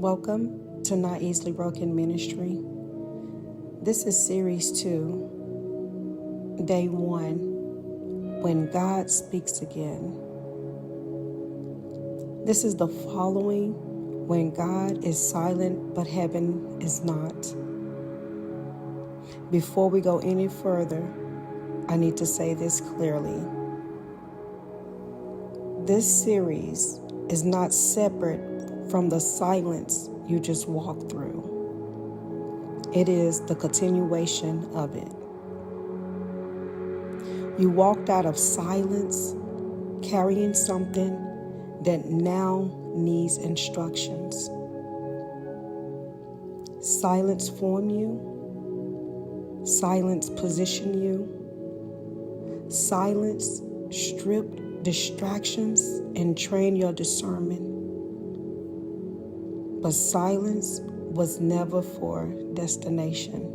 Welcome to Not Easily Broken Ministry. This is Series 2, Day 1, When God Speaks Again. This is the following when God is silent but heaven is not. Before we go any further, I need to say this clearly. This series is not separate from the silence you just walked through. It is the continuation of it. You walked out of silence carrying something that now needs instructions. Silence formed you. Silence positioned you. Silence stripped distractions and trained your discernment. But silence was never for destination.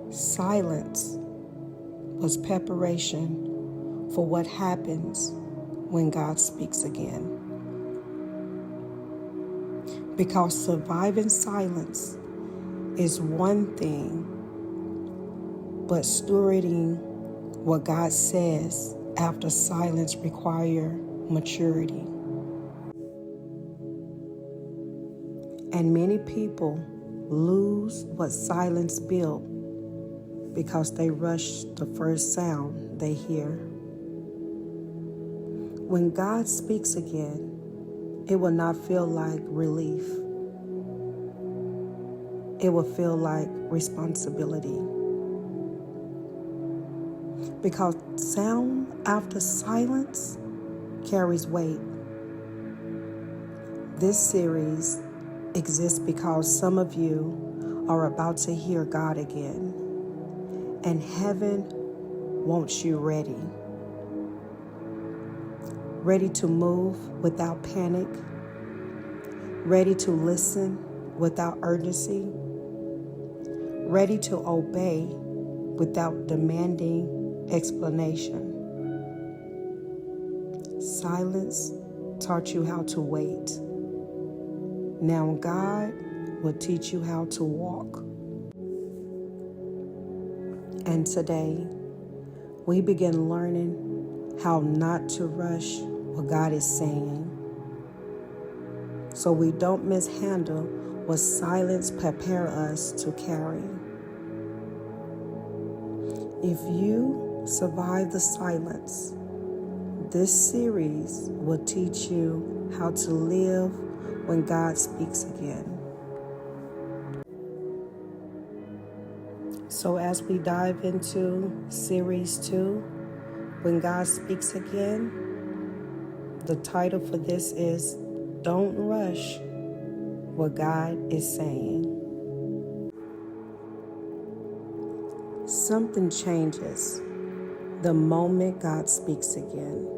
Silence was preparation for what happens when God speaks again. Because surviving silence is one thing, but stewarding what God says after silence requires maturity. And many people lose what silence built because they rush the first sound they hear. When God speaks again, it will not feel like relief. It will feel like responsibility. Because sound after silence carries weight. This series exists because some of you are about to hear God again, and heaven wants you ready. Ready to move without panic, ready to listen without urgency, ready to obey without demanding explanation. Silence taught you how to wait. Now God will teach you how to walk. And today, we begin learning how not to rush what God is saying, so we don't mishandle what silence prepare us to carry. If you survive the silence, this series will teach you how to live when God speaks again. So as we dive into Series 2, When God Speaks Again, the title for this is Don't Rush What God is Saying. Something changes the moment God speaks again.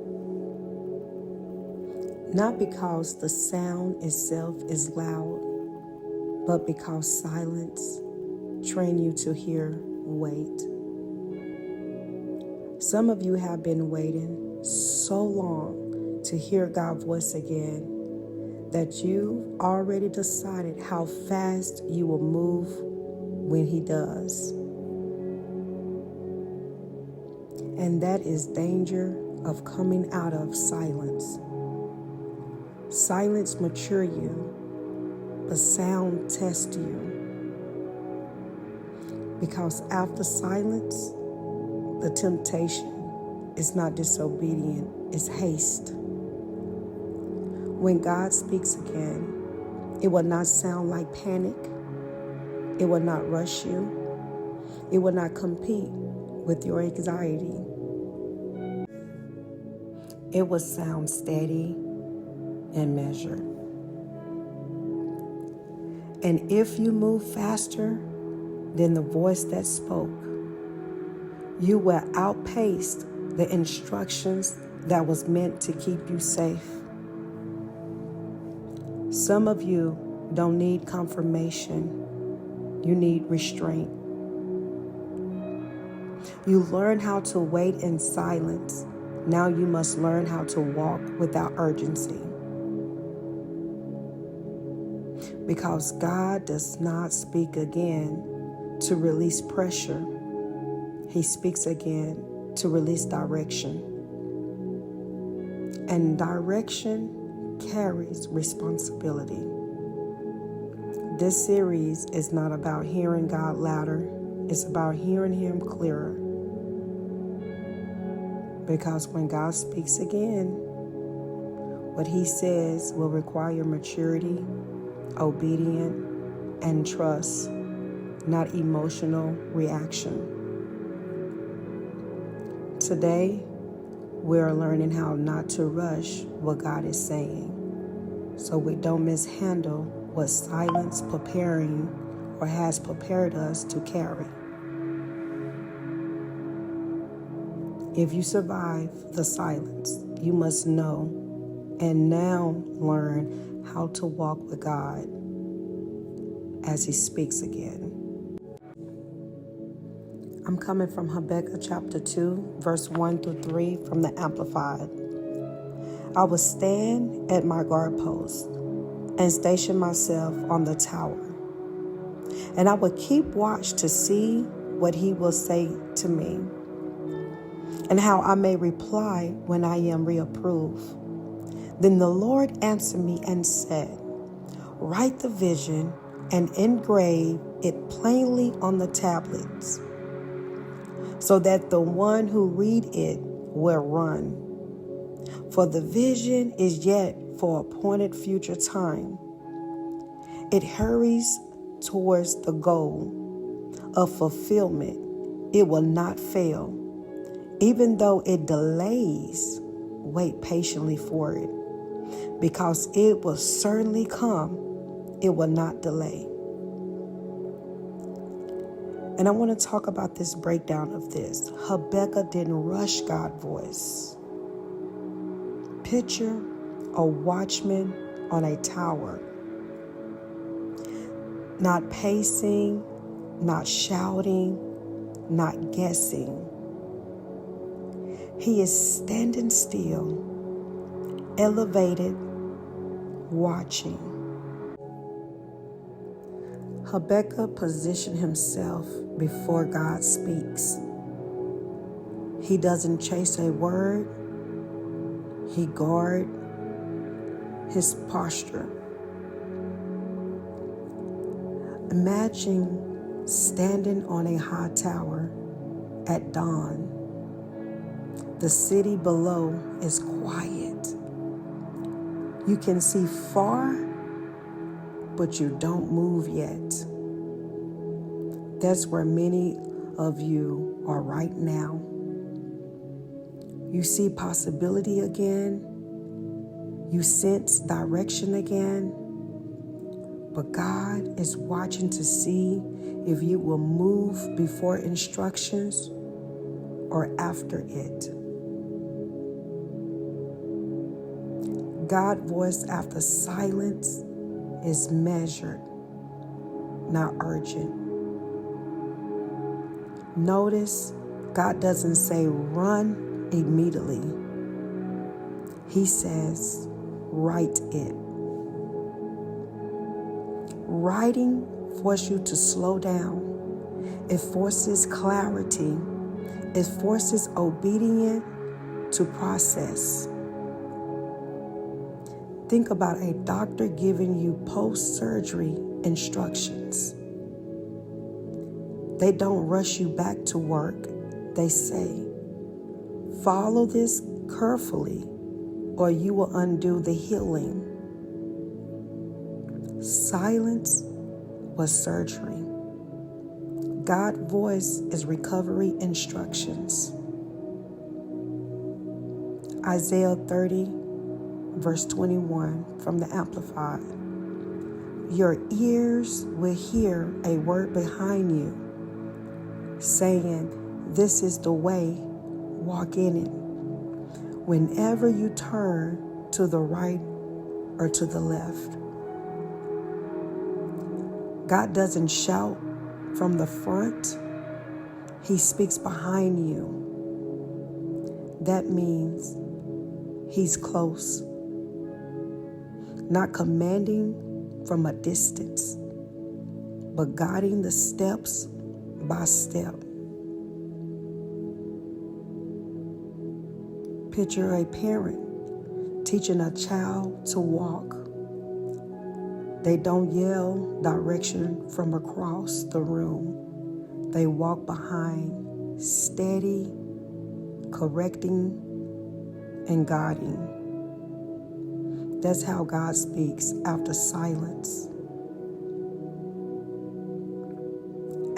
Not because the sound itself is loud, but because silence trains you to hear wait. Some of you have been waiting so long to hear God's voice again that you've already decided how fast you will move when He does. And that is danger of coming out of silence. Silence mature you, but sound tests you. Because after silence, the temptation is not disobedience, it's haste. When God speaks again, it will not sound like panic. It will not rush you. It will not compete with your anxiety. It will sound steady and measured. And if you move faster than the voice that spoke, you will outpace the instructions that was meant to keep you safe. Some of you don't need confirmation. You need restraint. You learn how to wait in silence. Now you must learn how to walk without urgency. Because God does not speak again to release pressure. He speaks again to release direction. And direction carries responsibility. This series is not about hearing God louder. It's about hearing Him clearer. Because when God speaks again, what He says will require maturity, obedience, and trust, not emotional reaction. Today, we're learning how not to rush what God is saying, so we don't mishandle what silence preparing or has prepared us to carry. If you survive the silence, you must know and now learn how to walk with God as He speaks again. I'm coming from Habakkuk chapter 2, verse 1 through 3 from the Amplified. I will stand at my guard post and station myself on the tower, and I will keep watch to see what He will say to me, and how I may reply when I am reproved. Then the Lord answered me and said, write the vision and engrave it plainly on the tablets, so that the one who read it will run. For the vision is yet for appointed future time. It hurries towards the goal of fulfillment. It will not fail. Even though it delays, wait patiently for it, because it will certainly come. It will not delay. And I want to talk about this breakdown of this. Habakkuk didn't rush God's voice. Picture a watchman on a tower, not pacing, not shouting, not guessing. He is standing still, elevated, watching. Habakkuk positioned himself before God speaks. He doesn't chase a word. He guards his posture. Imagine standing on a high tower at dawn. The city below is quiet. You can see far, but you don't move yet. That's where many of you are right now. You see possibility again. You sense direction again. But God is watching to see if you will move before instructions or after it. God's voice after silence is measured, not urgent. Notice God doesn't say run immediately. He says write it. Writing forces you to slow down. It forces clarity. It forces obedience to process. Think about a doctor giving you post-surgery instructions. They don't rush you back to work. They say, follow this carefully or you will undo the healing. Silence was surgery. God's voice is recovery instructions. Isaiah 30, verse 21 from the Amplified. Your ears will hear a word behind you saying, this is the way, walk in it. Whenever you turn to the right or to the left. God doesn't shout from the front. He speaks behind you. That means He's close. Not commanding, from a distance, but guiding the steps by step. Picture a parent teaching a child to walk. They don't yell direction from across the room. They walk behind, steady, correcting, and guiding. That's how God speaks after silence.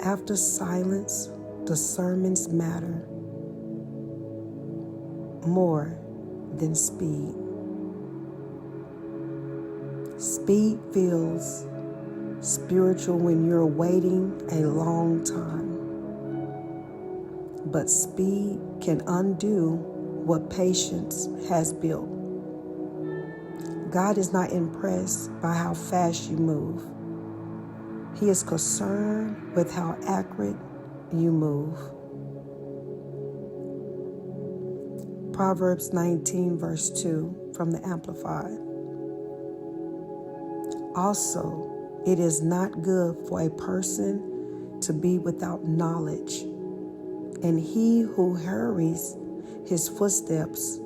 After silence, the sermons matter more than speed. Speed feels spiritual when you're waiting a long time. But speed can undo what patience has built. God is not impressed by how fast you move. He is concerned with how accurate you move. Proverbs 19 verse 2 from the Amplified. Also, it is not good for a person to be without knowledge, and he who hurries his footsteps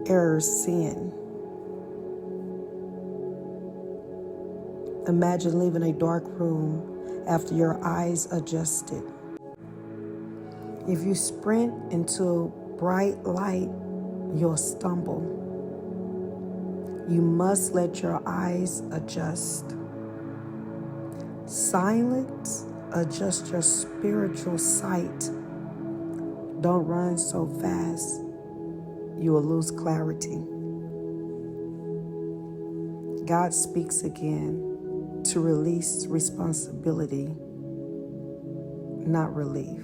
errs sin. Imagine leaving a dark room after your eyes adjusted. If you sprint into bright light, you'll stumble. You must let your eyes adjust. Silence adjusts your spiritual sight. Don't run so fast, you will lose clarity. God speaks again to release responsibility, not relief.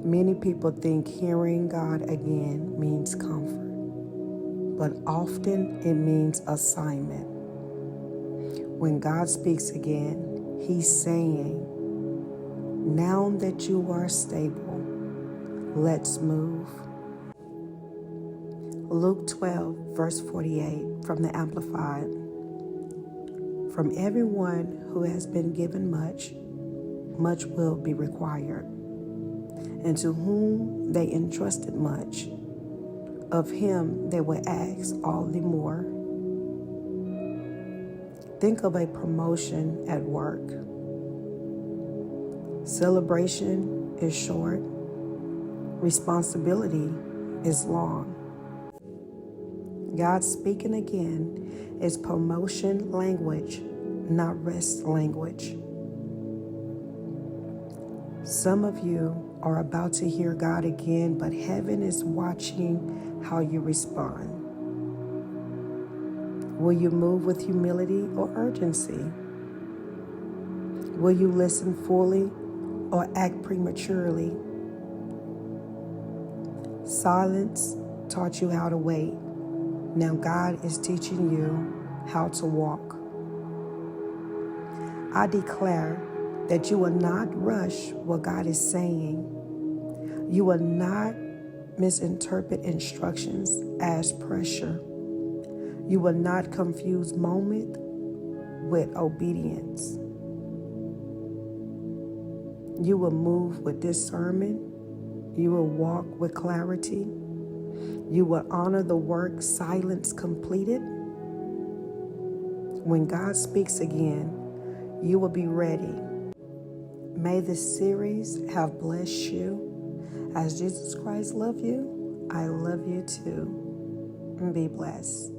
Many people think hearing God again means comfort, but often it means assignment. When God speaks again, He's saying, now that you are stable, let's move. Luke 12, verse 48 from the Amplified. From everyone who has been given much, much will be required. And to whom they entrusted much, of him they will ask all the more. Think of a promotion at work. Celebration is short. Responsibility is long. God speaking again is promotion language, not rest language. Some of you are about to hear God again, but heaven is watching how you respond. Will you move with humility or urgency? Will you listen fully or act prematurely? Silence taught you how to wait. Now God is teaching you how to walk. I declare that you will not rush what God is saying. You will not misinterpret instructions as pressure. You will not confuse moment with obedience. You will move with discernment. You will walk with clarity. You will honor the work silence completed. When God speaks again, you will be ready. May this series have blessed you. As Jesus Christ loved you, I love you too. Be blessed.